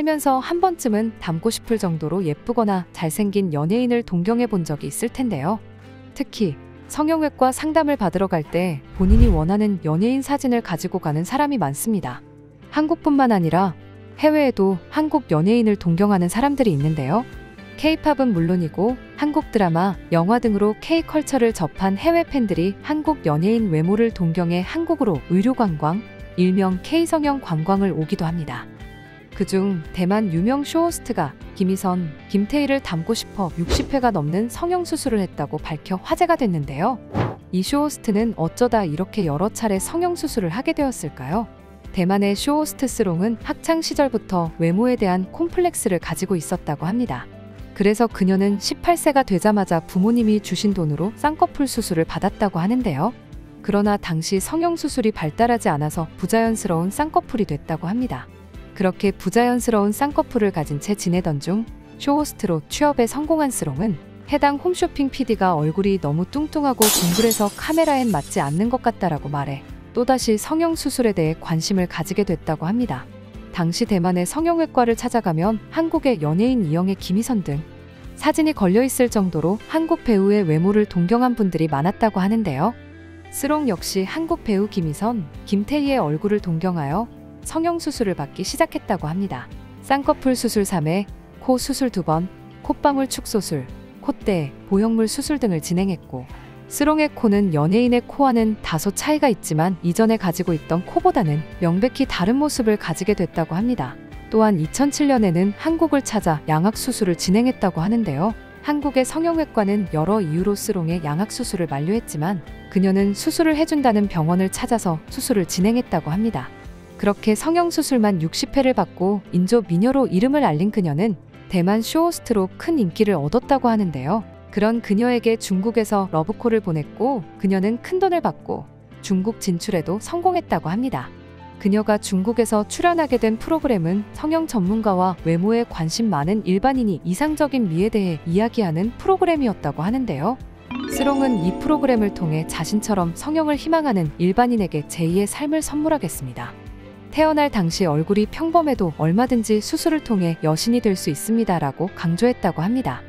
살면서 한 번쯤은 닮고 싶을 정도로 예쁘거나 잘생긴 연예인을 동경해 본 적이 있을 텐데요. 특히 성형외과 상담을 받으러 갈 때 본인이 원하는 연예인 사진을 가지고 가는 사람이 많습니다. 한국뿐만 아니라 해외에도 한국 연예인을 동경하는 사람들이 있는데요. K-팝은 물론이고 한국 드라마, 영화 등으로 K-컬처를 접한 해외 팬들이 한국 연예인 외모를 동경해 한국으로 의료관광, 일명 K-성형 관광을 오기도 합니다. 그중 대만 유명 쇼호스트가 김희선, 김태희를 닮고 싶어 60회가 넘는 성형수술을 했다고 밝혀 화제가 됐는데요. 이 쇼호스트는 어쩌다 이렇게 여러 차례 성형수술을 하게 되었을까요? 대만의 쇼호스트 스롱은 학창시절부터 외모에 대한 콤플렉스를 가지고 있었다고 합니다. 그래서 그녀는 18세가 되자마자 부모님이 주신 돈으로 쌍꺼풀 수술을 받았다고 하는데요. 그러나 당시 성형수술이 발달하지 않아서 부자연스러운 쌍꺼풀이 됐다고 합니다. 그렇게 부자연스러운 쌍꺼풀을 가진 채 지내던 중 쇼호스트로 취업에 성공한 스롱은 해당 홈쇼핑 PD가 얼굴이 너무 뚱뚱하고 둥글해서 카메라엔 맞지 않는 것 같다라고 말해 또다시 성형수술에 대해 관심을 가지게 됐다고 합니다. 당시 대만의 성형외과를 찾아가면 한국의 연예인 이영애, 김희선 등 사진이 걸려있을 정도로 한국 배우의 외모를 동경한 분들이 많았다고 하는데요. 스롱 역시 한국 배우 김희선, 김태희의 얼굴을 동경하여 성형수술을 받기 시작했다고 합니다. 쌍꺼풀 수술 3회, 코 수술 2번, 콧방울 축소술, 콧대, 보형물 수술 등을 진행했고 스롱의 코는 연예인의 코와는 다소 차이가 있지만 이전에 가지고 있던 코보다는 명백히 다른 모습을 가지게 됐다고 합니다. 또한 2007년에는 한국을 찾아 양악수술을 진행했다고 하는데요. 한국의 성형외과는 여러 이유로 스롱의 양악수술을 만류했지만 그녀는 수술을 해준다는 병원을 찾아서 수술을 진행했다고 합니다. 그렇게 성형수술만 60회를 받고 인조 미녀로 이름을 알린 그녀는 대만 쇼호스트로 큰 인기를 얻었다고 하는데요. 그런 그녀에게 중국에서 러브콜을 보냈고 그녀는 큰돈을 받고 중국 진출에도 성공했다고 합니다. 그녀가 중국에서 출연하게 된 프로그램은 성형 전문가와 외모에 관심 많은 일반인이 이상적인 미에 대해 이야기하는 프로그램이었다고 하는데요. 스롱은 이 프로그램을 통해 자신처럼 성형을 희망하는 일반인에게 제2의 삶을 선물하겠습니다. 태어날 당시 얼굴이 평범해도 얼마든지 수술을 통해 여신이 될 수 있습니다 라고 강조했다고 합니다.